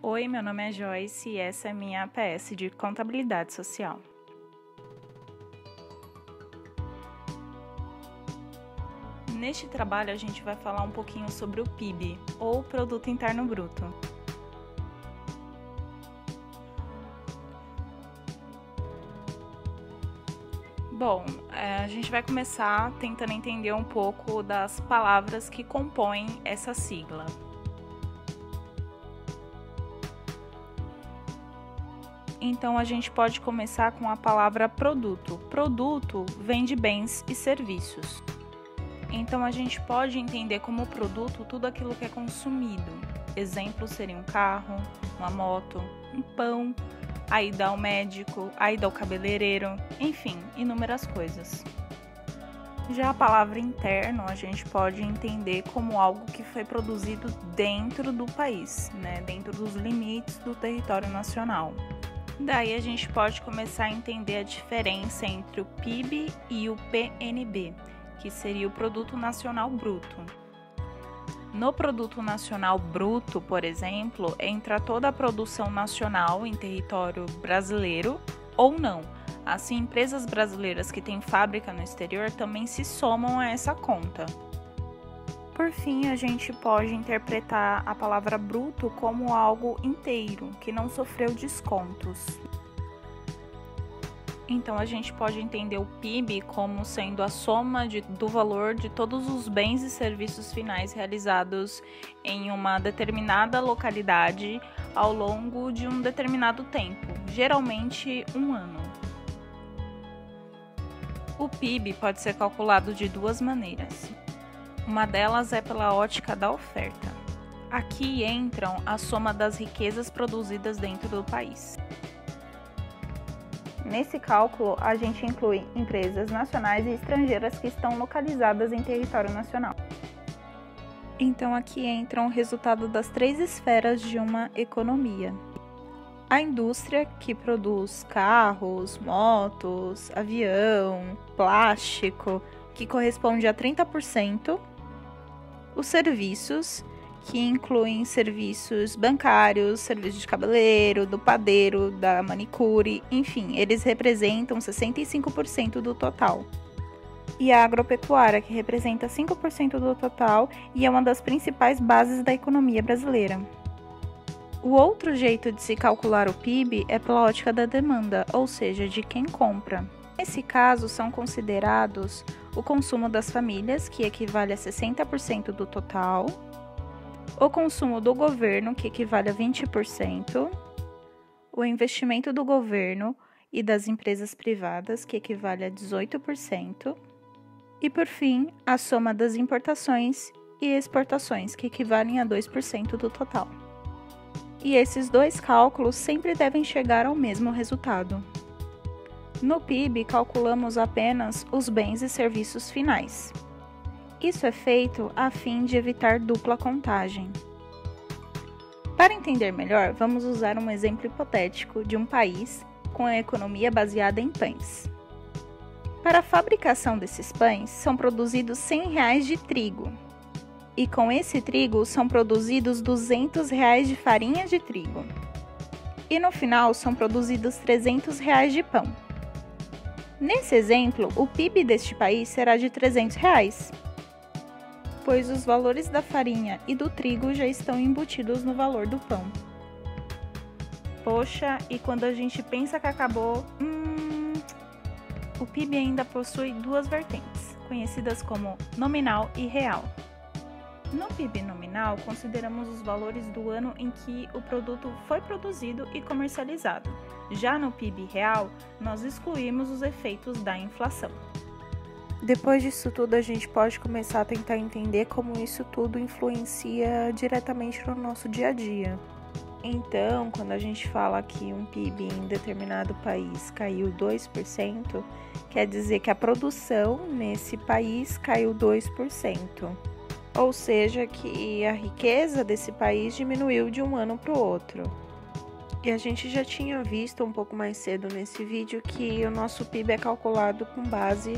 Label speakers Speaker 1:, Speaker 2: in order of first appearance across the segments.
Speaker 1: Oi, meu nome é Joyce e essa é minha APS de Contabilidade Social. Neste trabalho a gente vai falar um pouquinho sobre o PIB, ou Produto Interno Bruto. Bom, a gente vai começar tentando entender um pouco das palavras que compõem essa sigla. Então, a gente pode começar com a palavra produto. Produto vem de bens e serviços. Então, a gente pode entender como produto tudo aquilo que é consumido. Exemplos seriam um carro, uma moto, um pão, a ida ao médico, a ida ao cabeleireiro, enfim, inúmeras coisas. Já a palavra interno, a gente pode entender como algo que foi produzido dentro do país, dentro dos limites do território nacional. Daí a gente pode começar a entender a diferença entre o PIB e o PNB, que seria o Produto Nacional Bruto. No Produto Nacional Bruto, por exemplo, entra toda a produção nacional em território brasileiro ou não. Assim, empresas brasileiras que têm fábrica no exterior também se somam a essa conta. Por fim, a gente pode interpretar a palavra bruto como algo inteiro, que não sofreu descontos. Então, a gente pode entender o PIB como sendo a soma do valor de todos os bens e serviços finais realizados em uma determinada localidade ao longo de um determinado tempo, geralmente um ano. O PIB pode ser calculado de duas maneiras. Uma delas é pela ótica da oferta. Aqui entram a soma das riquezas produzidas dentro do país. Nesse cálculo, a gente inclui empresas nacionais e estrangeiras que estão localizadas em território nacional. Então, aqui entra o resultado das três esferas de uma economia. A indústria, que produz carros, motos, avião, plástico, que corresponde a 30%. Os serviços, que incluem serviços bancários, serviços de cabeleireiro, do padeiro, da manicure, enfim, eles representam 65% do total. E a agropecuária, que representa 5% do total e é uma das principais bases da economia brasileira. O outro jeito de se calcular o PIB é pela ótica da demanda, ou seja, de quem compra. Nesse caso, são considerados o consumo das famílias, que equivale a 60% do total, o consumo do governo, que equivale a 20%, o investimento do governo e das empresas privadas, que equivale a 18%, e, por fim, a soma das importações e exportações, que equivalem a 2% do total. E esses dois cálculos sempre devem chegar ao mesmo resultado. No PIB, calculamos apenas os bens e serviços finais. Isso é feito a fim de evitar dupla contagem. Para entender melhor, vamos usar um exemplo hipotético de um país com a economia baseada em pães. Para a fabricação desses pães, são produzidos R$100 de trigo. E com esse trigo, são produzidos R$200 de farinha de trigo. E no final, são produzidos R$300 de pão. Nesse exemplo, o PIB deste país será de R$300, pois os valores da farinha e do trigo já estão embutidos no valor do pão. Poxa, e quando a gente pensa que acabou, o PIB ainda possui duas vertentes, conhecidas como nominal e real. No PIB nominal, consideramos os valores do ano em que o produto foi produzido e comercializado. Já no PIB real, nós excluímos os efeitos da inflação. Depois disso tudo, a gente pode começar a tentar entender como isso tudo influencia diretamente no nosso dia a dia. Então, quando a gente fala que um PIB em determinado país caiu 2%, quer dizer que a produção nesse país caiu 2%. Ou seja, que a riqueza desse país diminuiu de um ano para o outro. E a gente já tinha visto um pouco mais cedo nesse vídeo que o nosso PIB é calculado com base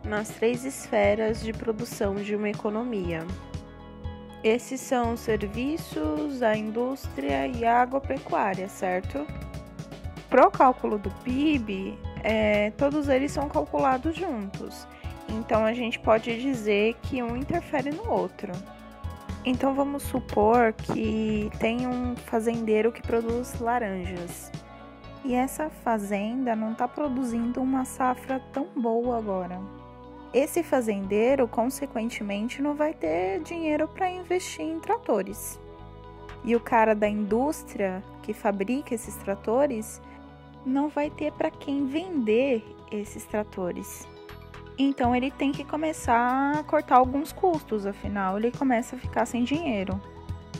Speaker 1: nas três esferas de produção de uma economia. Esses são os serviços, a indústria e a agropecuária, certo? Para o cálculo do PIB, todos eles são calculados juntos. Então, a gente pode dizer que um interfere no outro. Então, vamos supor que tem um fazendeiro que produz laranjas. E essa fazenda não está produzindo uma safra tão boa agora. Esse fazendeiro, consequentemente, não vai ter dinheiro para investir em tratores. E o cara da indústria que fabrica esses tratores não vai ter para quem vender esses tratores. Então ele tem que começar a cortar alguns custos, afinal ele começa a ficar sem dinheiro.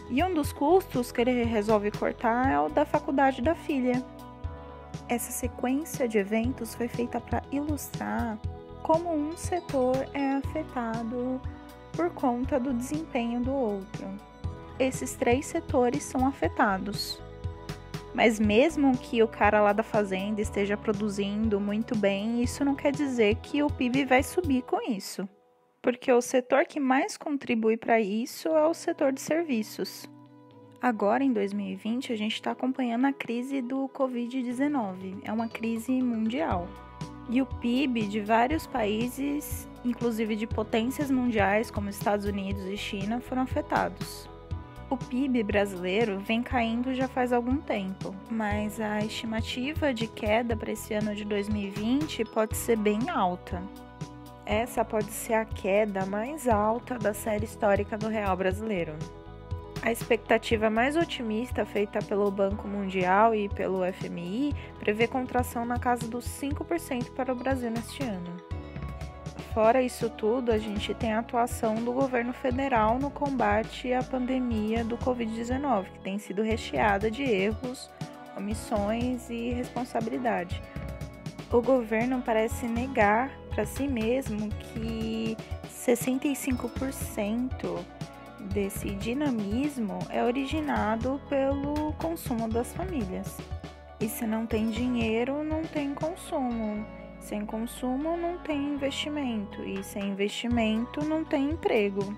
Speaker 1: E um dos custos que ele resolve cortar é o da faculdade da filha. Essa sequência de eventos foi feita para ilustrar como um setor é afetado por conta do desempenho do outro. Esses 3 setores são afetados. Mas mesmo que o cara lá da fazenda esteja produzindo muito bem, isso não quer dizer que o PIB vai subir com isso. Porque o setor que mais contribui para isso é o setor de serviços. Agora, em 2020, a gente está acompanhando a crise do Covid-19. É uma crise mundial. E o PIB de vários países, inclusive de potências mundiais como Estados Unidos e China, foram afetados. O PIB brasileiro vem caindo já faz algum tempo, mas a estimativa de queda para esse ano de 2020 pode ser bem alta. Essa pode ser a queda mais alta da série histórica do real brasileiro. A expectativa mais otimista feita pelo Banco Mundial e pelo FMI prevê contração na casa dos 5% para o Brasil neste ano. Fora isso tudo, a gente tem a atuação do governo federal no combate à pandemia do Covid-19, que tem sido recheada de erros, omissões e responsabilidade. O governo parece negar para si mesmo que 65% desse dinamismo é originado pelo consumo das famílias. E se não tem dinheiro, não tem consumo. Sem consumo, não tem investimento. E sem investimento, não tem emprego.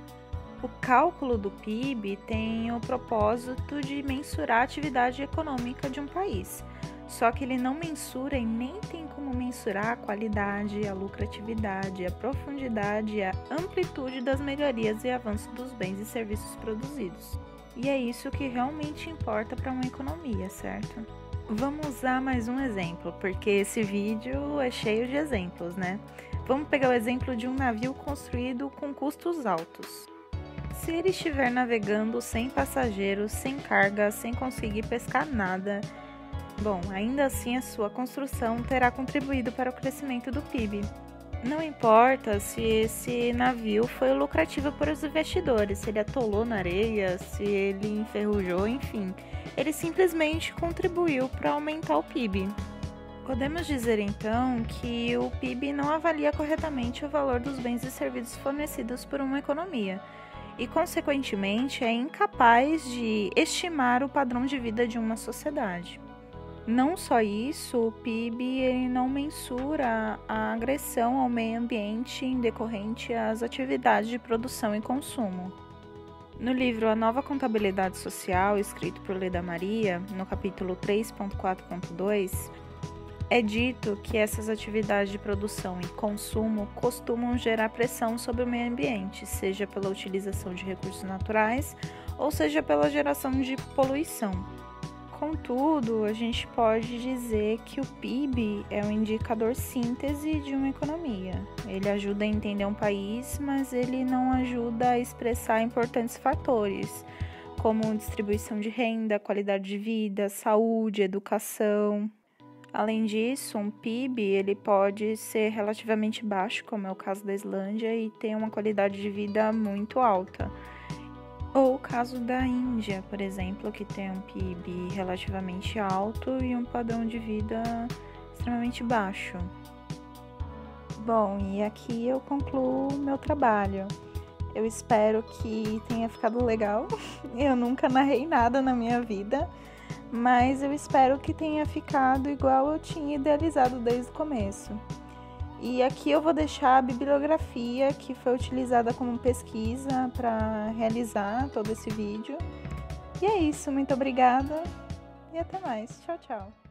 Speaker 1: O cálculo do PIB tem o propósito de mensurar a atividade econômica de um país. Só que ele não mensura e nem tem como mensurar a qualidade, a lucratividade, a profundidade e a amplitude das melhorias e avanços dos bens e serviços produzidos. E é isso que realmente importa para uma economia, certo? Vamos usar mais um exemplo, porque esse vídeo é cheio de exemplos, né? Vamos pegar o exemplo de um navio construído com custos altos. Se ele estiver navegando sem passageiros, sem carga, sem conseguir pescar nada, bom, ainda assim a sua construção terá contribuído para o crescimento do PIB. Não importa se esse navio foi lucrativo para os investidores, se ele atolou na areia, se ele enferrujou, enfim. Ele simplesmente contribuiu para aumentar o PIB. Podemos dizer então que o PIB não avalia corretamente o valor dos bens e serviços fornecidos por uma economia e, consequentemente, é incapaz de estimar o padrão de vida de uma sociedade. Não só isso, o PIB ele não mensura a agressão ao meio ambiente em decorrente às atividades de produção e consumo. No livro A Nova Contabilidade Social, escrito por Leda Maria, no capítulo 3.4.2, é dito que essas atividades de produção e consumo costumam gerar pressão sobre o meio ambiente, seja pela utilização de recursos naturais ou seja pela geração de poluição. Contudo, a gente pode dizer que o PIB é um indicador síntese de uma economia. Ele ajuda a entender um país, mas ele não ajuda a expressar importantes fatores, como distribuição de renda, qualidade de vida, saúde, educação. Além disso, um PIB ele pode ser relativamente baixo, como é o caso da Islândia, e ter uma qualidade de vida muito alta. Ou o caso da Índia, por exemplo, que tem um PIB relativamente alto e um padrão de vida extremamente baixo. Bom, e aqui eu concluo meu trabalho. Eu espero que tenha ficado legal. Eu nunca narrei nada na minha vida, mas eu espero que tenha ficado igual eu tinha idealizado desde o começo. E aqui eu vou deixar a bibliografia que foi utilizada como pesquisa para realizar todo esse vídeo. E é isso, muito obrigada e até mais. Tchau, tchau.